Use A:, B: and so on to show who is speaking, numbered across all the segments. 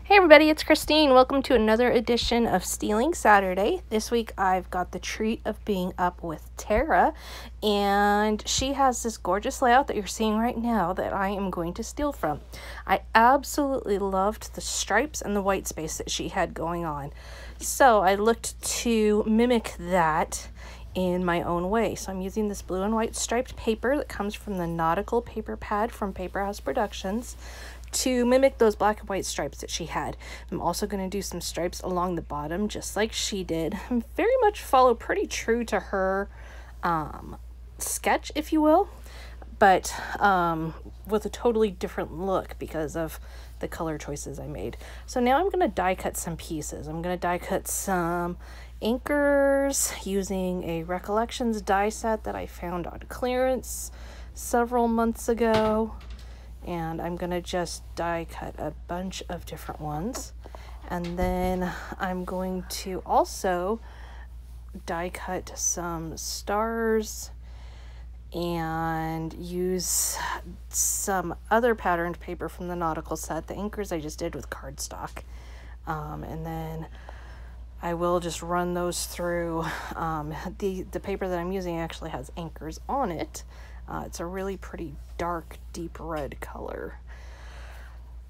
A: Hey everybody, it's Christine. Welcome to another edition of Stealing Saturday. This week I've got the treat of being up with Tarrah, and she has this gorgeous layout that you're seeing right now that I am going to steal from. I absolutely loved the stripes and the white space that she had going on. So I looked to mimic that in my own way. So I'm using this blue and white striped paper that comes from the Nautical paper pad from Paper House Productions to mimic those black and white stripes that she had. I'm also going to do some stripes along the bottom just like she did. Very much follow pretty true to her sketch, if you will, but with a totally different look because of the color choices I made. So now I'm going to die cut some pieces. I'm going to die cut some anchors using a Recollections die set that I found on clearance several months ago. And I'm going to just die cut a bunch of different ones. And then I'm going to also die cut some stars and use some other patterned paper from the Nautical set. The anchors I just did with cardstock. And then I will just run those through. The paper that I'm using actually has anchors on it. It's a really pretty dark, deep red color.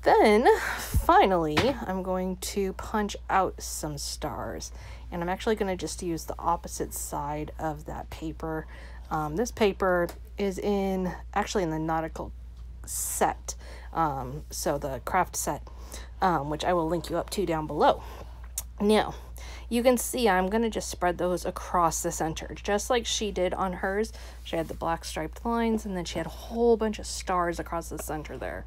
A: Then, finally, I'm going to punch out some stars. And I'm actually going to just use the opposite side of that paper. This paper is actually in the Nautical set. So the craft set, which I will link you up to down below. Now, you can see I'm going to just spread those across the center, just like she did on hers. She had the black striped lines, and then she had a whole bunch of stars across the center there.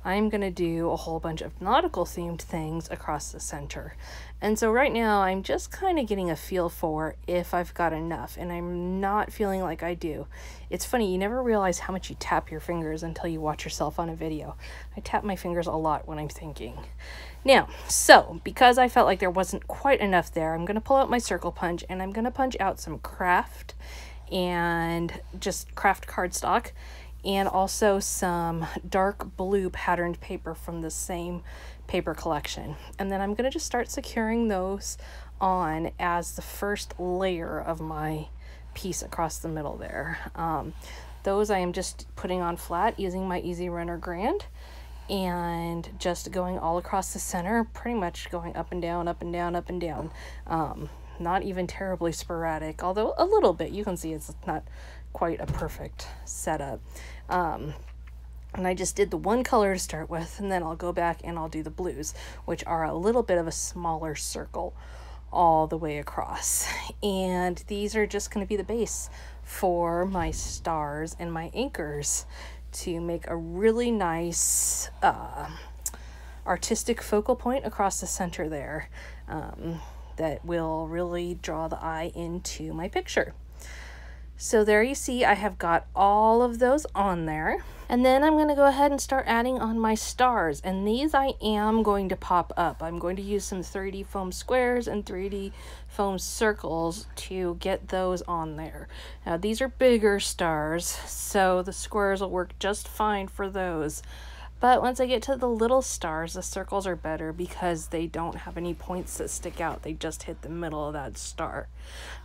A: I'm going to do a whole bunch of nautical themed things across the center. And so right now I'm just kind of getting a feel for if I've got enough, and I'm not feeling like I do. It's funny, you never realize how much you tap your fingers until you watch yourself on a video. I tap my fingers a lot when I'm thinking. Now, so because I felt like there wasn't quite enough there, I'm going to pull out my circle punch and I'm going to punch out some craft and just craft cardstock, and also some dark blue patterned paper from the same paper collection. And then I'm going to just start securing those on as the first layer of my piece across the middle there. Those I am just putting on flat using my Easy Runner Grand and just going all across the center, pretty much going up and down, up and down, up and down. Not even terribly sporadic, although a little bit. You can see it's not quite a perfect setup. And I just did the one color to start with, and then I'll go back and I'll do the blues, which are a little bit of a smaller circle all the way across. And these are just going to be the base for my stars and my anchors to make a really nice artistic focal point across the center there that will really draw the eye into my picture. So there you see I have got all of those on there. And then I'm going to go ahead and start adding on my stars. And these I am going to pop up. I'm going to use some 3D foam squares and 3D foam circles to get those on there. Now these are bigger stars, so the squares will work just fine for those. But once I get to the little stars, the circles are better because they don't have any points that stick out. They just hit the middle of that star.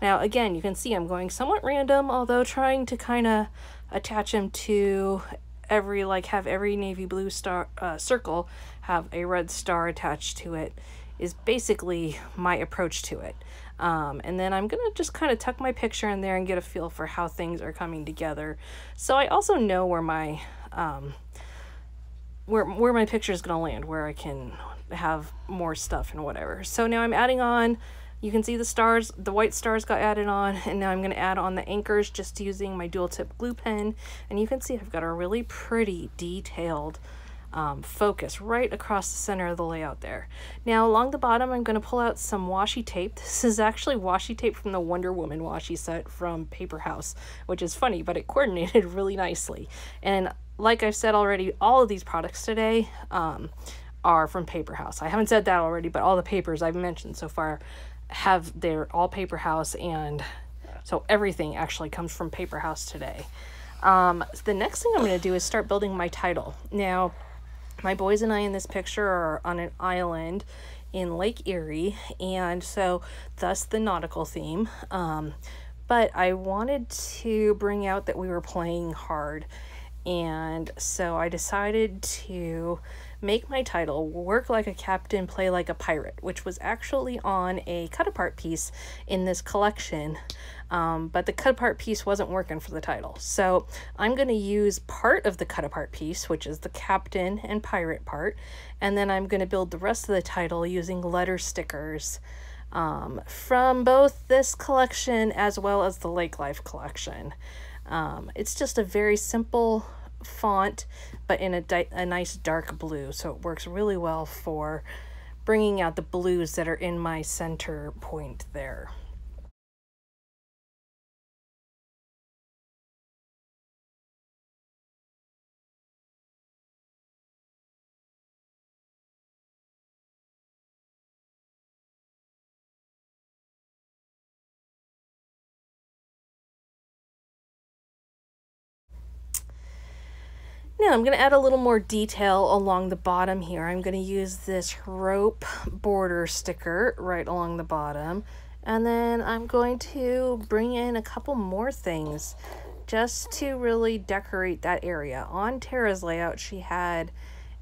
A: Now, again, you can see I'm going somewhat random, although trying to kind of attach them to have every navy blue star circle have a red star attached to it is basically my approach to it. And then I'm going to just kind of tuck my picture in there and get a feel for how things are coming together. So I also know where my where my picture is going to land, where I can have more stuff and whatever. So now I'm adding on, you can see the stars, the white stars got added on, and now I'm going to add on the anchors just using my dual tip glue pen. And you can see I've got a really pretty detailed focus right across the center of the layout there. Now along the bottom I'm going to pull out some washi tape. This is actually washi tape from the Wonder Woman washi set from Paper House, which is funny, but it coordinated really nicely. And like I've said already, all of these products today are from Paper House. I haven't said that already, but all the papers I've mentioned so far they're all Paper House, and so everything actually comes from Paper House today. The next thing I'm going to do is start building my title. Now My boys and I in this picture are on an island in Lake Erie, and so thus the nautical theme. But I wanted to bring out that we were playing hard, and so I decided to make my title Work Like a Captain, Play Like a Pirate, which was actually on a cut-apart piece in this collection, but the cut-apart piece wasn't working for the title. So I'm going to use part of the cut-apart piece, which is the captain and pirate part, and then I'm going to build the rest of the title using letter stickers from both this collection as well as the Lake Life collection. It's just a very simple font, but in a nice dark blue, so it works really well for bringing out the blues that are in my center point there. Now I'm going to add a little more detail along the bottom here. I'm going to use this rope border sticker right along the bottom. And then I'm going to bring in a couple more things just to really decorate that area. On Tarrah's layout, she had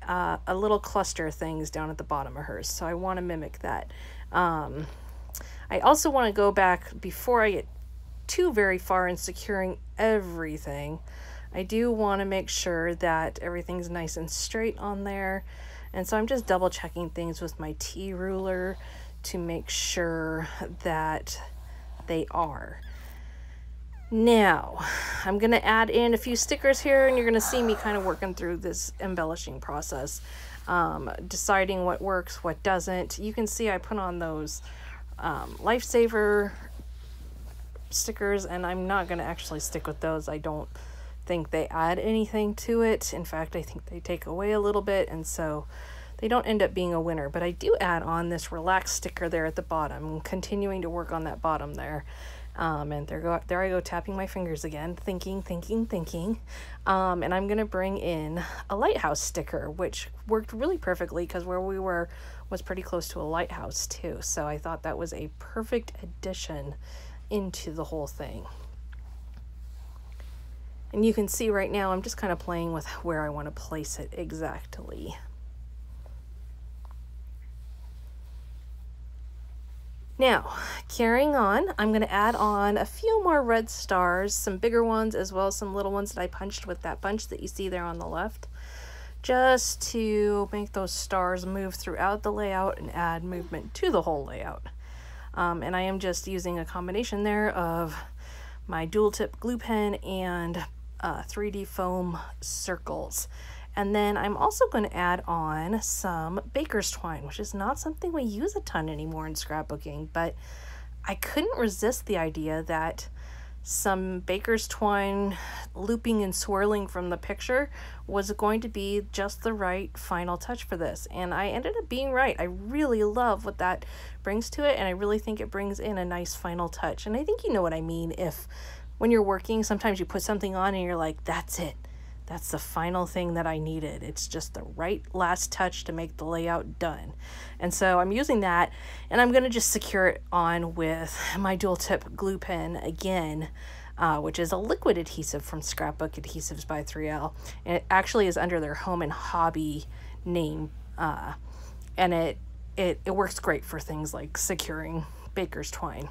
A: a little cluster of things down at the bottom of hers, so I want to mimic that. I also want to go back before I get too very far in securing everything. I do want to make sure that everything's nice and straight on there, and so I'm just double checking things with my T-ruler to make sure that they are. Now I'm going to add in a few stickers here, and you're going to see me kind of working through this embellishing process, deciding what works, what doesn't. You can see I put on those lifesaver stickers, and I'm not going to actually stick with those. I don't think they add anything to it. In fact, I think they take away a little bit, and so they don't end up being a winner. But I do add on this relaxed sticker there at the bottom. I'm continuing to work on that bottom there. And there I go tapping my fingers again, thinking. And I'm gonna bring in a lighthouse sticker, which worked really perfectly because where we were was pretty close to a lighthouse too. So I thought that was a perfect addition into the whole thing. And you can see right now I'm just kind of playing with where I want to place it exactly. Now, carrying on, I'm going to add on a few more red stars, some bigger ones as well as some little ones that I punched with that bunch that you see there on the left, just to make those stars move throughout the layout and add movement to the whole layout. And I am just using a combination there of my dual tip glue pen and 3D foam circles. And then I'm also going to add on some baker's twine, which is not something we use a ton anymore in scrapbooking, but I couldn't resist the idea that some baker's twine looping and swirling from the picture was going to be just the right final touch for this. And I ended up being right. I really love what that brings to it, and I really think it brings in a nice final touch. And I think you know what I mean. If when you're working, sometimes you put something on and you're like, that's it. That's the final thing that I needed. It's just the right last touch to make the layout done. And so I'm using that, and I'm going to just secure it on with my dual tip glue pen again, which is a liquid adhesive from Scrapbook Adhesives by 3L. And it actually is under their home and hobby name. And it works great for things like securing baker's twine.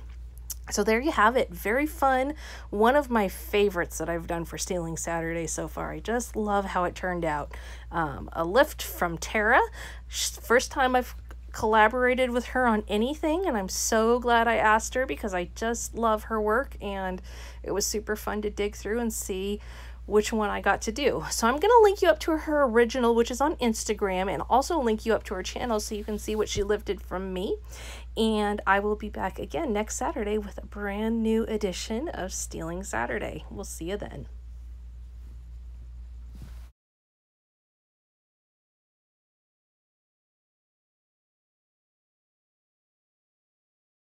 A: So there you have it. Very fun. One of my favorites that I've done for Stealing Saturday so far. I just love how it turned out. A lift from Tarrah. First time I've collaborated with her on anything, and I'm so glad I asked her because I just love her work, and it was super fun to dig through and see which one I got to do. So I'm going to link you up to her original, which is on Instagram, and also link you up to her channel so you can see what she lifted from me. And I will be back again next Saturday with a brand new edition of Stealing Saturday. We'll see you then.